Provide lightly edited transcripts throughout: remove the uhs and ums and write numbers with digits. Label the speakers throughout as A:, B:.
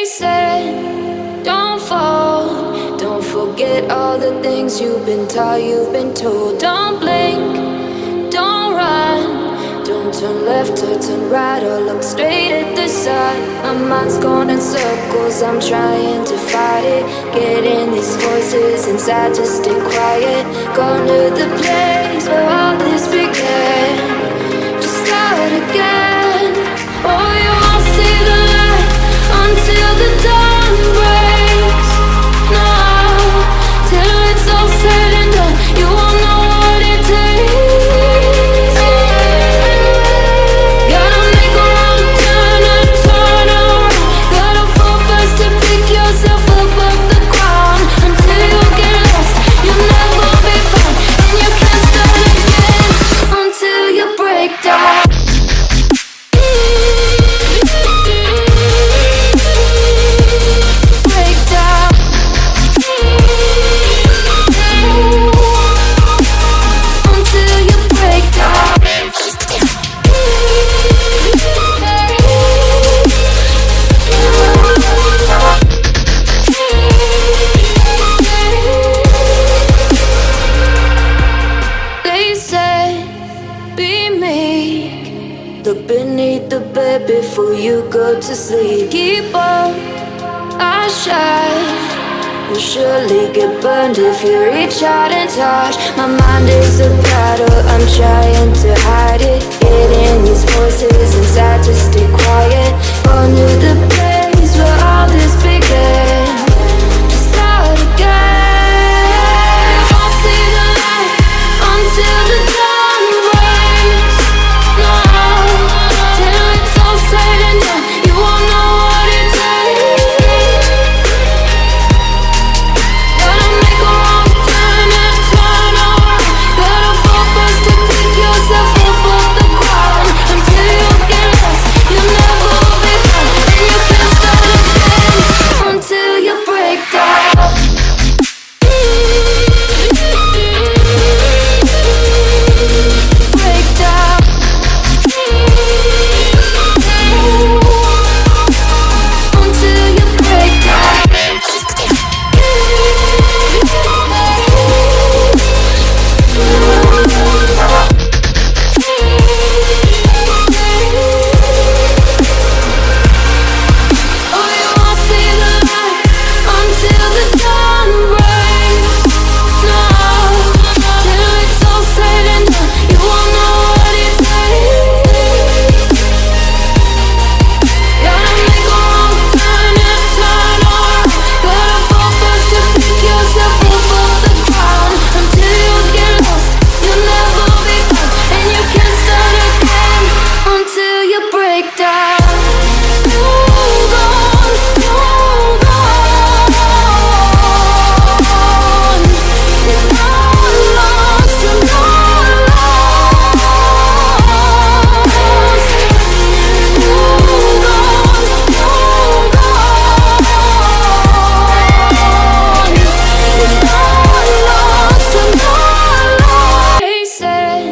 A: said, don't fall, don't forget all the things you've been taught, you've been told. Don't blink, don't run, don't turn left or turn right or look straight at the sun. My mind's going in circles, I'm trying to fight it, getting these voices inside to stay quiet. Gone to the place where all this began, just start again. Oh, you won't see the light until the dawn breaks. No, till it's all said and done, you won't know what it takes. Gotta make a wrong turn and turn around. Gotta fall fast to pick yourself up off the ground. Until you get lost, you'll never be found, and you can't start again until you break down. Before you go to sleep, keep on, I shine. You'll surely get burned if you reach out and touch. My mind is a battle, I'm trying to hide it, getting these voices inside to stay quiet. On to the place where all this began, to start again. You won't see the light until the dawn breaks. No, till it's all said and done, you won't know what it takes. Gotta make a wrong turn and turn around. Gotta fall fast to pick yourself up off the ground. Until you get lost, you'll never be found, and you can't start again until you break down. Break down. Until you break down. Oh, you won't see the light until the dawn breaks. No, till it's all said and done, you won't know what it takes. Gotta make a wrong turn and turn around. Gotta fall fast to pick yourself up off the ground. Until you get lost, you'll never be found, and you can't start again until you break down. Hold on, hold on. You're not lost, you're not lost. Hold on, hold on. You're not lost, you're not lost. They said,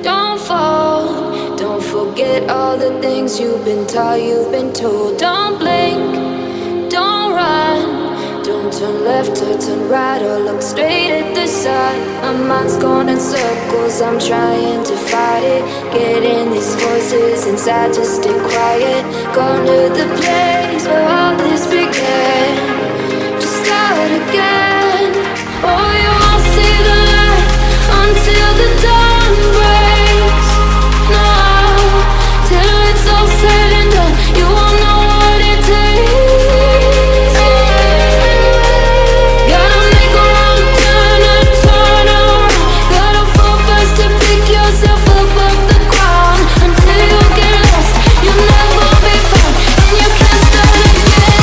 A: don't fall, don't forget all the things you've been taught, you've been told. Don't blink, don't run, don't turn left or turn right or look straight at the sun. My mind's going in circles, I'm trying to fight it, getting these voices inside to stay quiet. Gone to the place where all this began, to start again. Oh, you won't see the light until the dawn breaks. No, till it's all said and done, you won't know what it takes. Gotta make a wrong turn and turn around. Gotta fall fast to pick yourself up off the ground. Until you get lost, you'll never be found, and you can't start again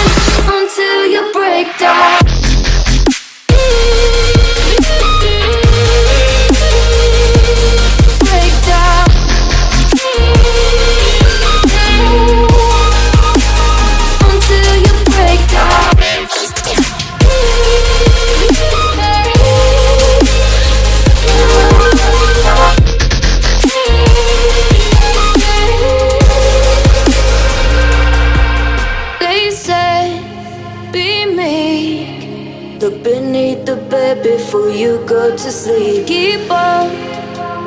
A: meek. Look beneath the bed before you go to sleep. Keep on,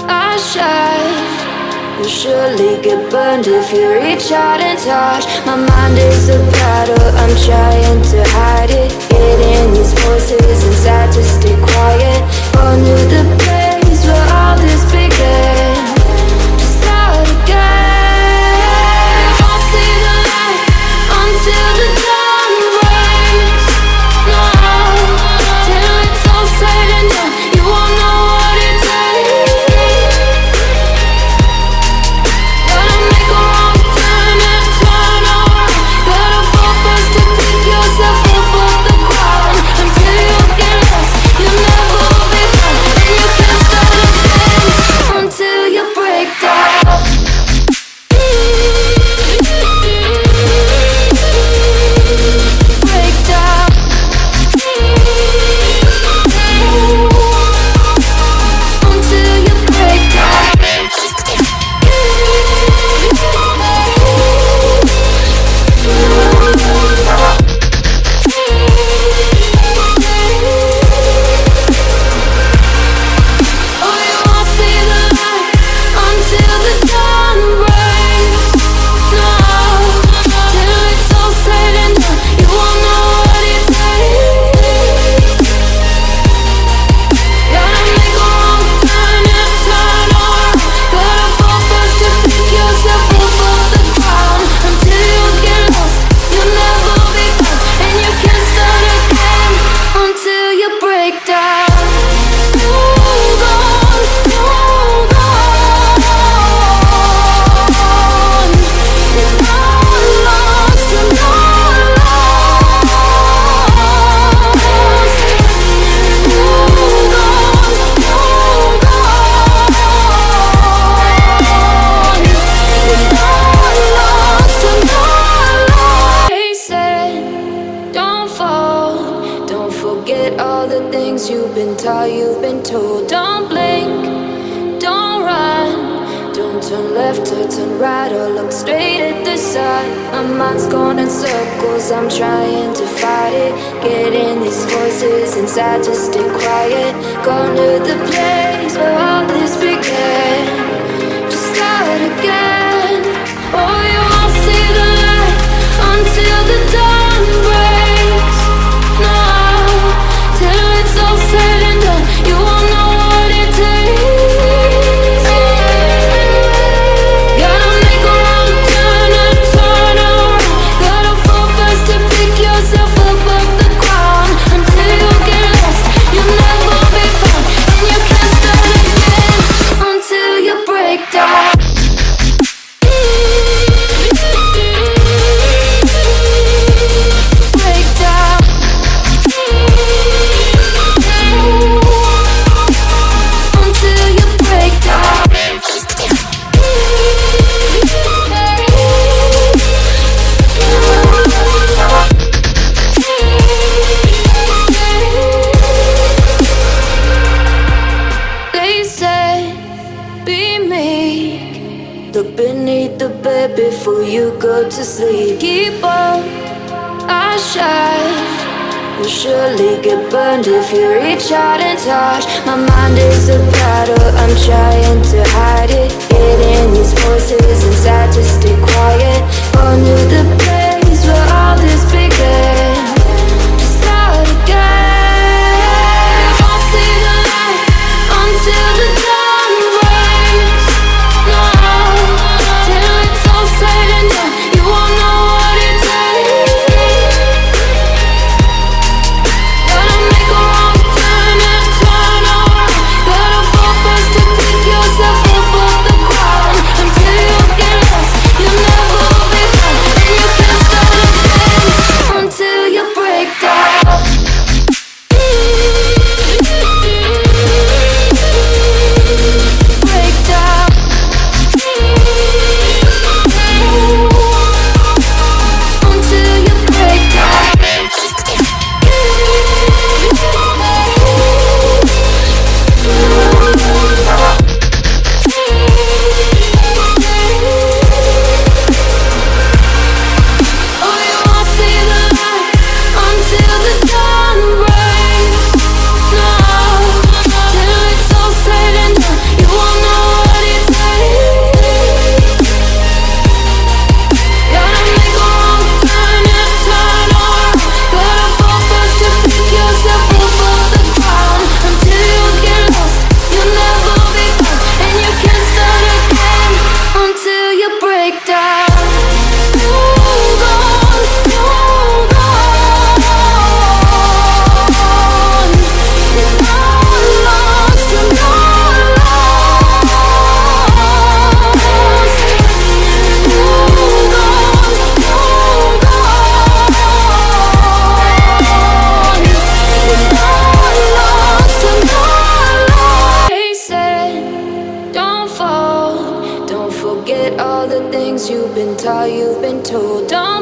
A: I shine. You'll surely get burned if you reach out and touch. My mind is a battle, I'm trying to hide it. Getting these voices inside to stay quiet. Gone to the place where all this began. To start again. I'll see the light until the dawn breaks. No, till it's all said and done, you won't know what it takes. Gotta make a wrong turn and turn around. Gotta fall first to pick yourself up off the ground. Until you get lost, you'll never be found. And you can't start again until you break down. Break down. Until you break down. Oh, you won't see the light until the dawn breaks. No, till it's all said and done, you won't know what it takes. Gotta make a wrong turn and turn around. Gotta fall first to pick yourself up off the ground. Until you get lost, you'll never be found. And you can't start again until you break down. Hold on, hold on. You're not lost, you're not lost. Hold on, hold on. You're not lost, you're not lost. They said, don't fall. Don't forget all the things you've been taught, you've been told. Don't blink, don't run. Don't turn left or turn right or look straight at the sun. My mind's going in circles, I'm trying to fight it. Getting these voices inside to stay quiet. Gone to the place where all this began. To start again. Oh, you won't see the light until the dawn breaks. No, till it's all said and done, you won't know what it takes. Gotta make a wrong turn and turn around. Gotta fall first to pick yourself up off the ground. Until you get lost, you'll never be found. And you can't start again until you break down. Break down. Until you break down. They say, be meek. Look beneath the bed before you go to sleep. Keep on, I shine. You'll surely get burned if you reach out and touch. My mind is a battle, I'm trying to hide it. Getting these voices inside to stay quiet. Gone to the place where all this began.